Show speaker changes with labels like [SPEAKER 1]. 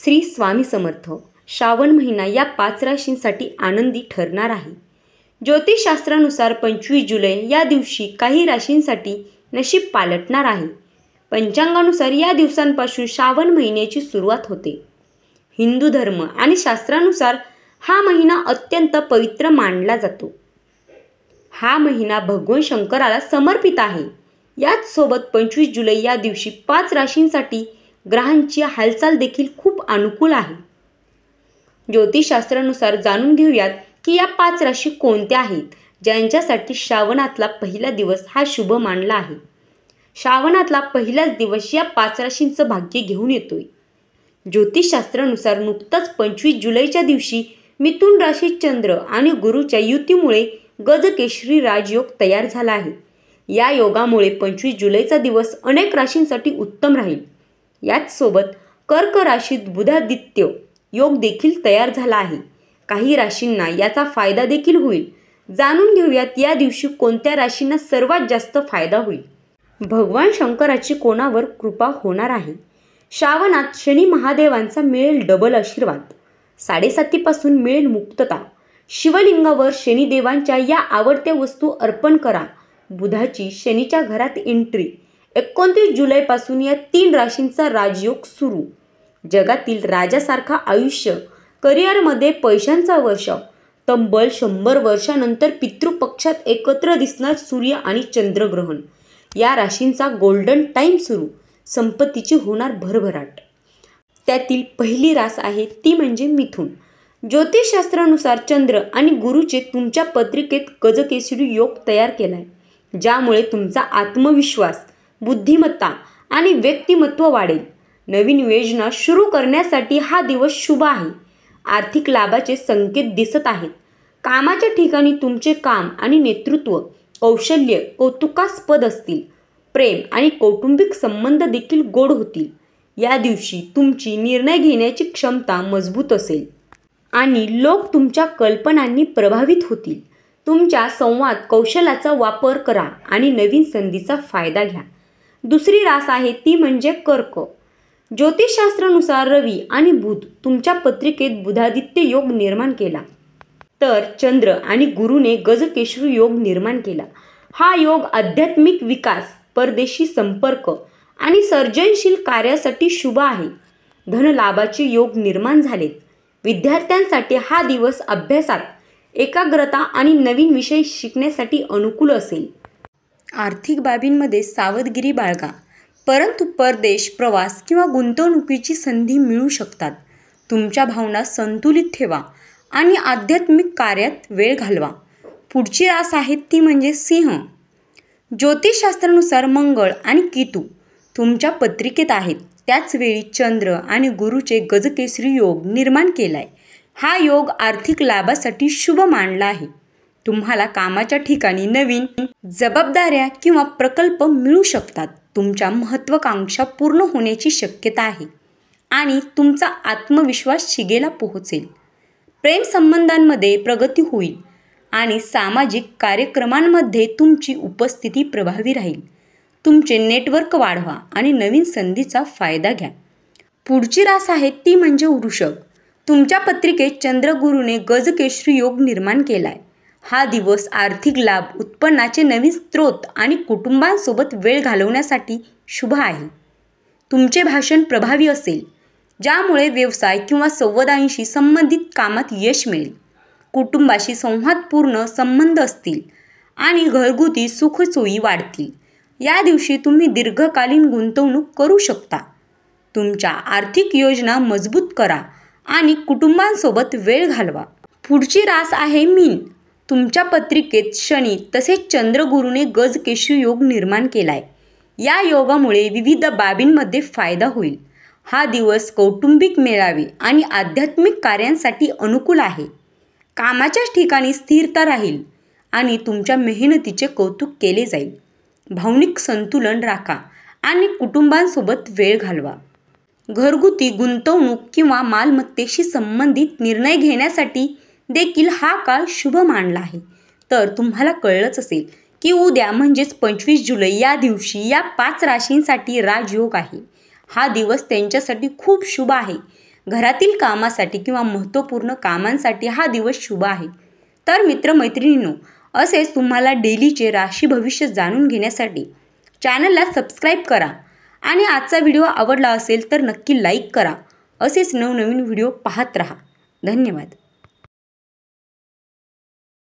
[SPEAKER 1] श्री स्वामी समर्थ. श्रावण महिना या 5 राशींसाठी आनंदी ठरणार आहे. ज्योतिषशास्त्रानुसार 25 जुलै या दिवशी काही राशींसाठी नशीब पालटणार आहे. पंचांगानुसार या दिवसांपासून श्रावण महिन्याची सुरुवात होते. हिंदू धर्म आणि शास्त्रानुसार हा महिना अत्यंत पवित्र मानला जातो. हा महिना भगवान शंकराला समर्पित आहे. याच सोबत 25 जुलै या दिवशी 5 राशींसाठी ग्रहांची हालचाल देखील खूप अनुकूल आहे. ज्योतिषशास्त्रानुसार जाणून घेऊयात की या 5 राशी कोणत्या आहेत, ज्यांच्यासाठी श्रावणातला पहिला दिवस हा शुभ मानला आहे. श्रावणातला पहिलाच दिवस या 5 राशींचं भाग्य घेऊन येतोय. ज्योतिषशास्त्रानुसार नुकताच 25 जुलैच्या दिवशी मिथुन राशीत चंद्र आणि गुरूच्या युतीमुळे गजकेसरी राजयोग तयार झाला आहे. या योगामुळे 25 जुलैचा दिवस अनेक राशींसाठी उत्तम राहील. याचसोबत कर्क राशीत बुधादित्य योग देखील तयार झाला आहे. काही राशींना याचा फायदा देखील होईल. जाणून घेऊयात या दिवशी कोणत्या राशींना सर्वात जास्त फायदा होईल. भगवान शंकराची कोणावर कृपा होणार आहे. श्रावणात शनी महादेवांचा मिळेल डबल आशीर्वाद. 7:30 मिळेल मुक्तता. शिवलिंगावर शनिदेवांच्या या आवडत्या वस्तू अर्पण करा. बुधाची शनीच्या घरात एंट्री. 29 जुलैपासून या 3 राशींचा राजयोग सुरू. जगातील राजासारखा आयुष्य. करिअरमध्ये पैशांचा वर्षाव. तब्बल 100 वर्षानंतर पितृपक्षात एकत्र दिसणार सूर्य आणि चंद्रग्रहण. या राशींचा गोल्डन टाईम सुरू. संपत्तीची होणार भरभराट. त्यातील पहिली रास आहे ती म्हणजे मिथुन. ज्योतिषशास्त्रानुसार चंद्र आणि गुरूचे तुमच्या पत्रिकेत गजकेसरी योग तयार केलाय, ज्यामुळे तुमचा आत्मविश्वास, बुद्धिमत्ता आणि व्यक्तिमत्व वाढेल. नवीन योजना सुरू करण्यासाठी हा दिवस शुभ आहे. आर्थिक लाभाचे संकेत दिसत आहेत. कामाच्या ठिकाणी तुमचे काम आणि नेतृत्व कौशल्य कौतुकास्पद असतील. प्रेम आणि कौटुंबिक संबंध देखील गोड होतील. या दिवशी तुमची निर्णय घेण्याची क्षमता मजबूत असेल आणि लोक तुमच्या कल्पनांनी प्रभावित होतील. तुमच्या संवाद कौशल्याचा वापर करा आणि नवीन संधीचा फायदा घ्या. दुसरी रास आहे ती म्हणजे कर्क. ज्योतिषशास्त्रानुसार रवी आणि बुध तुमच्या पत्रिकेत बुधादित्य योग निर्माण केला, तर चंद्र आणि गुरूने गजकेसरी योग निर्माण केला. हा योग आध्यात्मिक विकास, परदेशी संपर्क आणि सर्जनशील कार्यासाठी शुभ आहे. धनलाभाचे योग निर्माण झालेत. विद्यार्थ्यांसाठी हा दिवस अभ्यासात एकाग्रता आणि नवीन विषय शिकण्यासाठी अनुकूल असेल. आर्थिक बाबींमध्ये सावधगिरी बाळगा, परंतु परदेश, प्रवास किंवा गुंतवणुकीची संधी मिळू शकतात. तुमच्या भावना संतुलित ठेवा आणि आध्यात्मिक कार्यात वेळ घालवा. पुढची रास आहे ती म्हणजे सिंह. ज्योतिषशास्त्रानुसार मंगळ आणि केतू तुमच्या पत्रिकेत आहेत. त्याचवेळी चंद्र आणि गुरूचे गजकेसरी योग निर्माण केलाय. हा योग आर्थिक लाभासाठी शुभ मानला आहे. तुम्हाला कामाच्या ठिकाणी नवीन जबाबदाऱ्या किंवा प्रकल्प मिळू शकतात. तुमच्या महत्त्वाकांक्षा पूर्ण होण्याची शक्यता आहे आणि तुमचा आत्मविश्वास शिगेला पोहोचेल. प्रेमसंबंधांमध्ये प्रगती होईल आणि सामाजिक कार्यक्रमांमध्ये तुमची उपस्थिती प्रभावी राहील. तुमचे नेटवर्क वाढवा आणि नवीन संधीचा फायदा घ्या. पुढची रास आहे ती म्हणजे वृषभ. तुमच्या पत्रिकेत चंद्रगुरूने गजकेसरी योग निर्माण केलाय. हा दिवस आर्थिक लाभ, उत्पन्नाचे नवीन स्रोत आणि कुटुंबांसोबत वेळ घालवण्यासाठी शुभ आहे. तुमचे भाषण प्रभावी असेल, ज्यामुळे व्यवसाय किंवा संवादांशी संबंधित कामात यश मिळेल. कुटुंबाशी संवादपूर्ण संबंध असतील आणि घरगुती सुखसोयी वाढतील. या दिवशी तुम्ही दीर्घकालीन गुंतवणूक करू शकता. तुमच्या आर्थिक योजना मजबूत करा आणि कुटुंबांसोबत वेळ घालवा. पुढची रास आहे मीन. तुमच्या पत्रिकेत शनी तसेच चंद्रगुरूने गजकेसरी योग निर्माण केलाय. या योगामुळे विविध बाबींमध्ये फायदा होईल. हा दिवस कौटुंबिक मेळावे आणि आध्यात्मिक कार्यांसाठी अनुकूल आहे. कामाच्या ठिकाणी स्थिरता राहील आणि तुमच्या मेहनतीचे कौतुक केले जाईल. भावनिक संतुलन राखा आणि कुटुंबांसोबत वेळ घालवा. घरगुती गुंतवणूक किंवा मालमत्तेशी संबंधित निर्णय घेण्यासाठी देखील हा काळ शुभ मानला आहे. तर तुम्हाला कळलंच असेल की उद्या म्हणजेच 25 जुलै या दिवशी या 5 राशींसाठी राजयोग आहे. हा दिवस त्यांच्यासाठी खूप शुभ आहे. घरातील कामासाठी किंवा महत्त्वपूर्ण कामांसाठी हा दिवस शुभ आहे. तर मित्रमैत्रिणींनो, असेच तुम्हाला डेलीचे राशी भविष्य जाणून घेण्यासाठी चॅनलला सबस्क्राईब करा आणि आजचा व्हिडिओ आवडला असेल तर नक्की लाईक करा. असेच नवनवीन व्हिडिओ पाहत रहा. धन्यवाद.